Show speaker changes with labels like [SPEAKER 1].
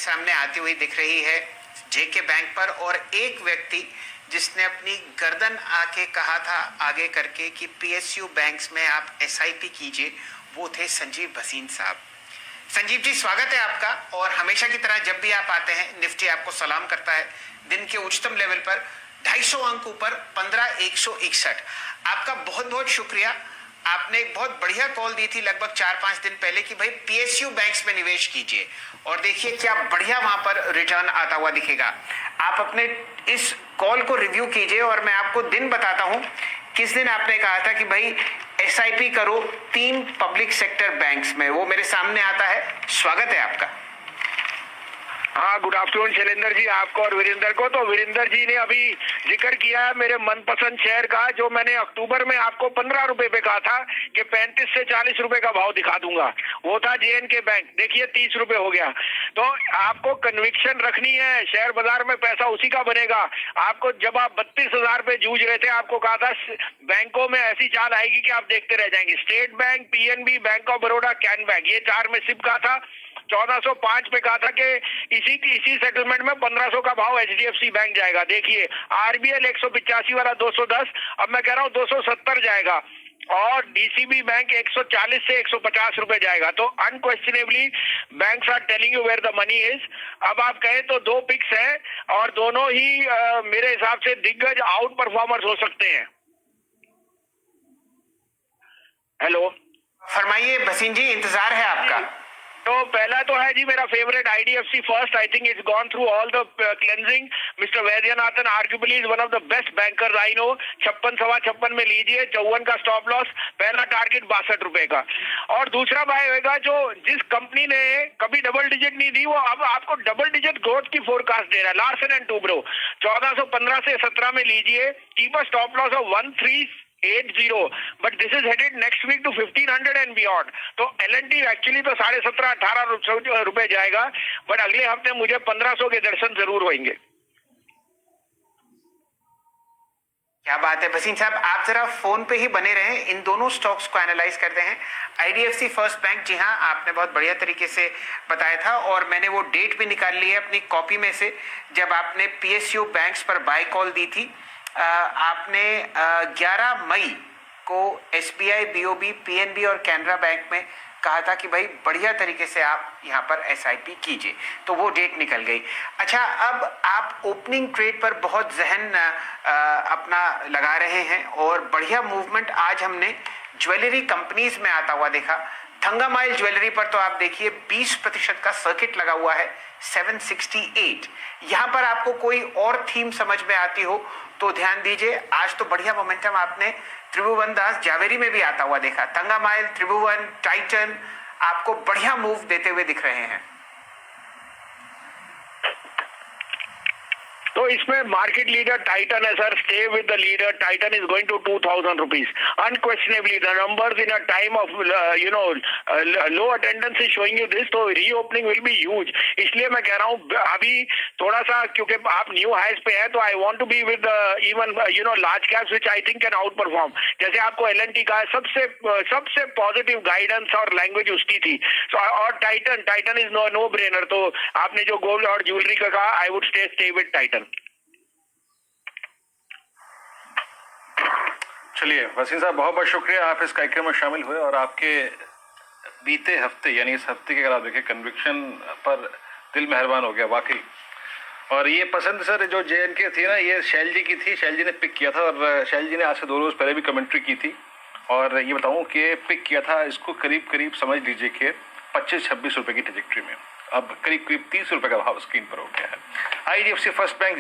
[SPEAKER 1] सामने आती हुई दिख रही है जेके बैंक पर, और एक व्यक्ति जिसने अपनी गर्दन आके कहा था आगे करके कि पीएसयू बैंक्स में आप एसआईपी कीजिए, वो थे संजीव भसीन साहब। संजीव जी, स्वागत है आपका। और हमेशा की तरह जब भी आप आते हैं निफ्टी आपको सलाम करता है। दिन के उच्चतम लेवल पर 250 अंक ऊपर 15,161। आपका बहुत बहुत शुक्रिया। आपने एक बहुत बढ़िया कॉल दी थी लगभग 4-5 दिन पहले कि भाई पीएसयू बैंक्स में निवेश कीजिए, और देखिए क्या बढ़िया वहां पर रिटर्न आता हुआ दिखेगा। आप अपने इस कॉल को रिव्यू कीजिए और मैं आपको दिन बताता हूं किस दिन आपने कहा था कि भाई एसआईपी करो 3 पब्लिक सेक्टर बैंक्स में। वो मेरे सामने आता है। स्वागत है आपका।
[SPEAKER 2] हाँ, गुड आफ्टरनून शैलेंद्र जी, आपको और वीरेंद्र को। तो वीरेंद्र जी ने अभी जिक्र किया है मेरे मनपसंद शेयर का, जो मैंने अक्टूबर में आपको 15 रुपए पे कहा था कि 35 से 40 रुपए का भाव दिखा दूंगा। वो था जेएनके बैंक। देखिए 30 रुपए हो गया। तो आपको कन्विक्शन रखनी है, शेयर बाजार में पैसा उसी का बनेगा। आपको जब आप 32,000 पे जूझ रहे थे, आपको कहा था बैंकों में ऐसी चाल आएगी कि आप देखते रह जाएंगे। State bank, PNB, bank of Baroda, can bank, ये 4 में सिप कहा था। 1405 पे कहा था कि इसी सेटलमेंट में 1500 का भाव एचडीएफसी बैंक जाएगा। देखिए आरबीएल 185 वाला 210, अब मैं कह रहा हूँ 270 जाएगा, और डीसीबी बैंक 140 से 150 रुपए जाएगा। तो unquestionably banks are telling you where the money is. अब आप कहें तो 2 पिक्स हैं, और दोनों ही मेरे हिसाब से दिग्गज आउट परफॉर्मर्स हो सकते हैं। हेलो,
[SPEAKER 1] फरमाइए भसीन जी, इंतजार है आपका।
[SPEAKER 2] तो पहला तो है जी मेरा favourite IDFC first. I think it's gone through all the cleansing. Mister Vaidyanathan arguably is one of the best bankers I know. 56 सवा 56 में लीजिए, 54 का स्टॉप लॉस, पहला टारगेट 62 रुपए का। और दूसरा भाई होगा जो जिस कंपनी ने कभी डबल डिजिट नहीं दी, वो अब आपको डबल डिजिट ग्रोथ की फोरकास्ट दे रहा है, लार्सन एंड टूब्रो। 1415 से 17 में लीजिए, keep a stop loss of 1380, but this is headed next week to 1500 and beyond. तो L&T एक्चुअली तो 17.5-18 रुपए जाएगा, बट अगले हफ्ते मुझे 1500 के दर्शन जरूर होंगे।
[SPEAKER 1] क्या बात है भसीन साहब, आप जरा फोन पे ही बने रहें, इन दोनों स्टॉक्स को एनालाइज करते हैं। आईडीएफसी फर्स्ट बैंक, जी हाँ, आपने बहुत बढ़िया तरीके से बताया था, और मैंने वो डेट भी निकाल ली है अपनी कॉपी में से, जब आपने पीएसयू बैंक्स पर बाय कॉल दी थी। आपने 11 मई को एसबीआई, बीओबी, पीएनबी और कैनरा बैंक में कहा था कि भाई बढ़िया तरीके से आप यहाँ पर एसआईपी कीजिए, तो वो डेट निकल गई। अच्छा, अब आप ओपनिंग ट्रेड पर बहुत जहन अपना लगा रहे हैं, और बढ़िया मूवमेंट आज हमने ज्वेलरी कंपनीज में आता हुआ देखा। थंगामाइल ज्वेलरी पर तो आप देखिए 20% का सर्किट लगा हुआ है, 768। यहाँ पर आपको कोई और थीम समझ में आती हो तो ध्यान दीजिए। आज तो बढ़िया मोमेंटम आपने त्रिभुवन दास जावेरी में भी आता हुआ देखा। थंगामाइल, त्रिभुवन, टाइटन आपको बढ़िया मूव देते हुए दिख रहे हैं।
[SPEAKER 2] तो इसमें मार्केट लीडर टाइटन है sir. Stay with the leader. Titan is going to 2000 rupees unquestionably. The numbers in a time of low attendance is showing you this. तो रीओपनिंग विल बी ह्यूज। इसलिए मैं कह रहा हूँ अभी थोड़ा सा, क्योंकि आप न्यू हाइस पे है, तो I want to be with even large caps which I think can outperform. जैसे आपको एलएनटी का सबसे पॉजिटिव गाइडेंस और लैंग्वेज उसकी थी। और टाइटन इज नो ब्रेनर। तो आपने जो गोल्ड और ज्वेलरी का कहा, I would stay with Titan.
[SPEAKER 3] चलिए वसीम साहब, बहुत बहुत शुक्रिया, आप इस कार्यक्रम में शामिल हुए, और आपके बीते हफ्ते यानी इस हफ्ते के अगर आप देखें कन्विक्शन पर दिल मेहरबान हो गया वाकई। और ये पसंद सर जो जेएनके थी ना, ये शैल जी की थी। शैल जी ने पिक किया था, और शैल जी ने आज से 2 रोज पहले भी कमेंट्री की थी, और ये बताऊं कि पिक किया था इसको करीब करीब समझ लीजिए कि 25-26 रुपए की ट्रेजेक्ट्री में। अब करीब करीब 30 रुपए का भाव स्क्रीन पर हो गया है। IDFC first bank